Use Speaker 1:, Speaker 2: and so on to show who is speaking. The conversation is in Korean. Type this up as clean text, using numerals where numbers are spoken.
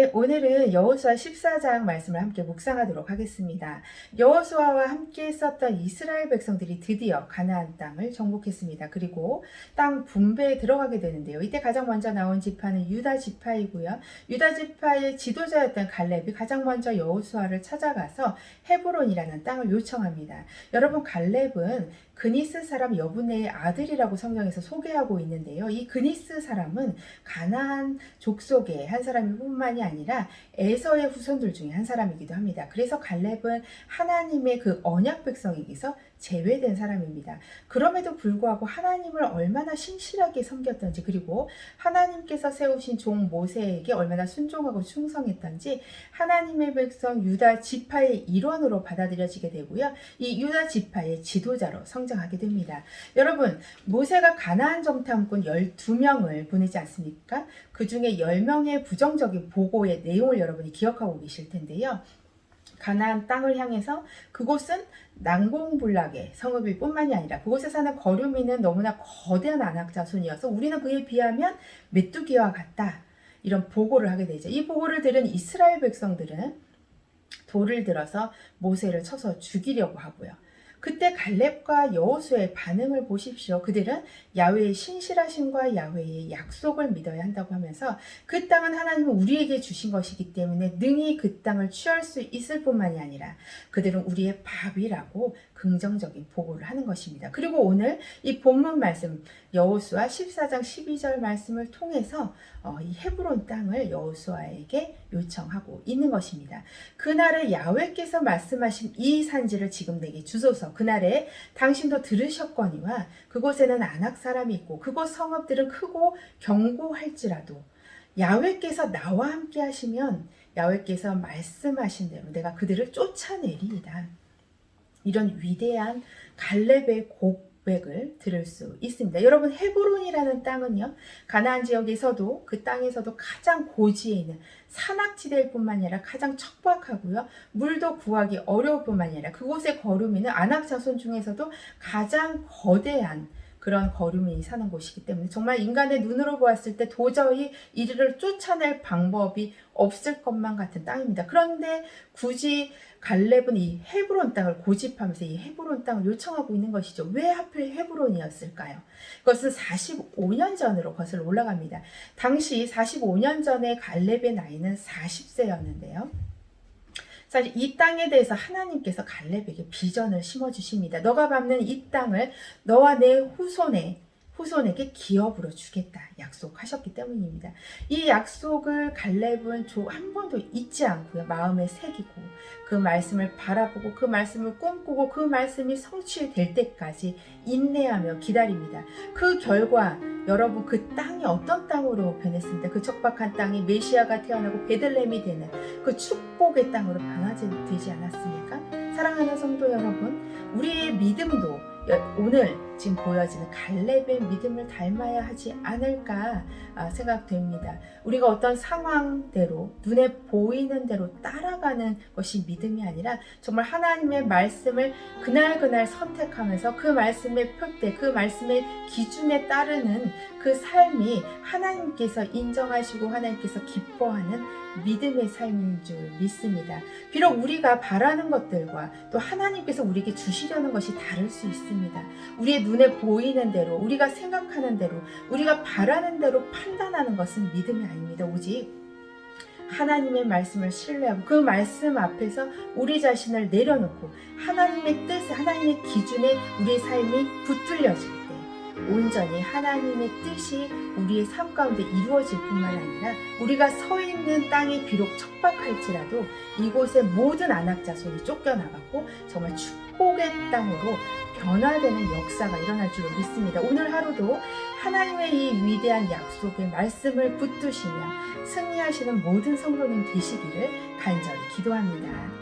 Speaker 1: 오늘은 여호수아 14장 말씀을 함께 묵상하도록 하겠습니다. 여호수아와 함께 있었던 이스라엘 백성들이 드디어 가나안 땅을 정복했습니다. 그리고 땅 분배에 들어가게 되는데요. 이때 가장 먼저 나온 지파는 유다 지파이고요. 유다 지파의 지도자였던 갈렙이 가장 먼저 여호수아를 찾아가서 헤브론이라는 땅을 요청합니다. 여러분, 갈렙은 그니스 사람 여분의 아들이라고 성경에서 소개하고 있는데요. 이 그니스 사람은 가나안 족속의 한 사람일 뿐만이 아니라 에서의 후손들 중에 한 사람이기도 합니다. 그래서 갈렙은 하나님의 그 언약 백성에게서 제외된 사람입니다. 그럼에도 불구하고 하나님을 얼마나 신실하게 섬겼던지, 그리고 하나님께서 세우신 종 모세에게 얼마나 순종하고 충성했던지 하나님의 백성 유다 지파의 일원으로 받아들여지게 되고요. 이 유다 지파의 지도자로 성장하게 됩니다. 여러분, 모세가 가나안 정탐꾼 12명을 보내지 않습니까? 그 중에 10명의 부정적인 보고의 내용을 여러분이 기억하고 계실 텐데요. 가나안 땅을 향해서 그곳은 난공불락의 성읍일 뿐만이 아니라 그곳에 사는 거류민은 너무나 거대한 안악 자손이어서 우리는 그에 비하면 메뚜기와 같다, 이런 보고를 하게 되죠. 이 보고를 들은 이스라엘 백성들은 돌을 들어서 모세를 쳐서 죽이려고 하고요. 그때 갈렙과 여호수아의 반응을 보십시오. 그들은 야훼의 신실하심과 야훼의 약속을 믿어야 한다고 하면서 그 땅은 하나님은 우리에게 주신 것이기 때문에 능히 그 땅을 취할 수 있을 뿐만이 아니라 그들은 우리의 밥이라고 긍정적인 보고를 하는 것입니다. 그리고 오늘 이 본문 말씀 여호수아 14장 12절 말씀을 통해서 이 헤브론 땅을 여호수아에게 요청하고 있는 것입니다. 그날에 야훼께서 말씀하신 이 산지를 지금 내게 주소서. 그날에 당신도 들으셨거니와 그곳에는 아낙 사람이 있고 그곳 성읍들은 크고 견고할지라도 야훼께서 나와 함께 하시면 야훼께서 말씀하신 대로 내가 그들을 쫓아내리이다. 이런 위대한 갈렙의 고백을 들을 수 있습니다. 여러분, 헤브론이라는 땅은요, 가나안 지역에서도 그 땅에서도 가장 고지에 있는 산악지대일 뿐만 아니라 가장 척박하고요, 물도 구하기 어려울 뿐만 아니라 그곳의 거류민은 아낙 자손 중에서도 가장 거대한 그런 거류민이 사는 곳이기 때문에 정말 인간의 눈으로 보았을 때 도저히 이들을 쫓아낼 방법이 없을 것만 같은 땅입니다. 그런데 굳이 갈렙은 이 헤브론 땅을 고집하면서 이 헤브론 땅을 요청하고 있는 것이죠. 왜 하필 헤브론이었을까요? 그것은 45년 전으로 거슬러 올라갑니다. 당시 45년 전에 갈렙의 나이는 40세였는데요. 사실 이 땅에 대해서 하나님께서 갈렙에게 비전을 심어주십니다. 너가 밟는 이 땅을 너와 내 후손에게 기업으로 주겠다 약속하셨기 때문입니다. 이 약속을 갈렙은 한 번도 잊지 않고요, 마음에 새기고 그 말씀을 바라보고 그 말씀을 꿈꾸고 그 말씀이 성취될 때까지 인내하며 기다립니다. 그 결과 여러분, 그 땅이 어떤 땅으로 변했습니다. 그 척박한 땅이 메시아가 태어나고 베들레헴이 되는 그 축복의 땅으로 변화되지 않았습니까? 사랑하는 성도 여러분, 우리의 믿음도 오늘 지금 보여지는 갈렙의 믿음을 닮아야 하지 않을까 생각됩니다. 우리가 어떤 상황대로 눈에 보이는 대로 따라가는 것이 믿음이 아니라 정말 하나님의 말씀을 그날 선택하면서 그 말씀의 표대, 그 말씀의 기준에 따르는 그 삶이 하나님께서 인정하시고 하나님께서 기뻐하는 믿음의 삶인 줄 믿습니다. 비록 우리가 바라는 것들과 또 하나님께서 우리에게 주시려는 것이 다를 수 있습니다. 우리의 눈에 보이는 대로, 우리가 생각하는 대로, 우리가 바라는 대로 판단하는 것은 믿음이 아닙니다. 오직 하나님의 말씀을 신뢰하고 그 말씀 앞에서 우리 자신을 내려놓고 하나님의 뜻, 하나님의 기준에 우리의 삶이 붙들려질 때 온전히 하나님의 뜻이 우리의 삶 가운데 이루어질 뿐만 아니라 우리가 서 있는 땅이 비록 척박할지라도 이곳의 모든 아낙 자손이 쫓겨나갔고 정말 축복의 땅으로 변화되는 역사가 일어날 줄 믿습니다. 오늘 하루도 하나님의 이 위대한 약속의 말씀을 붙드시며 승리하시는 모든 성도님 되시기를 간절히 기도합니다.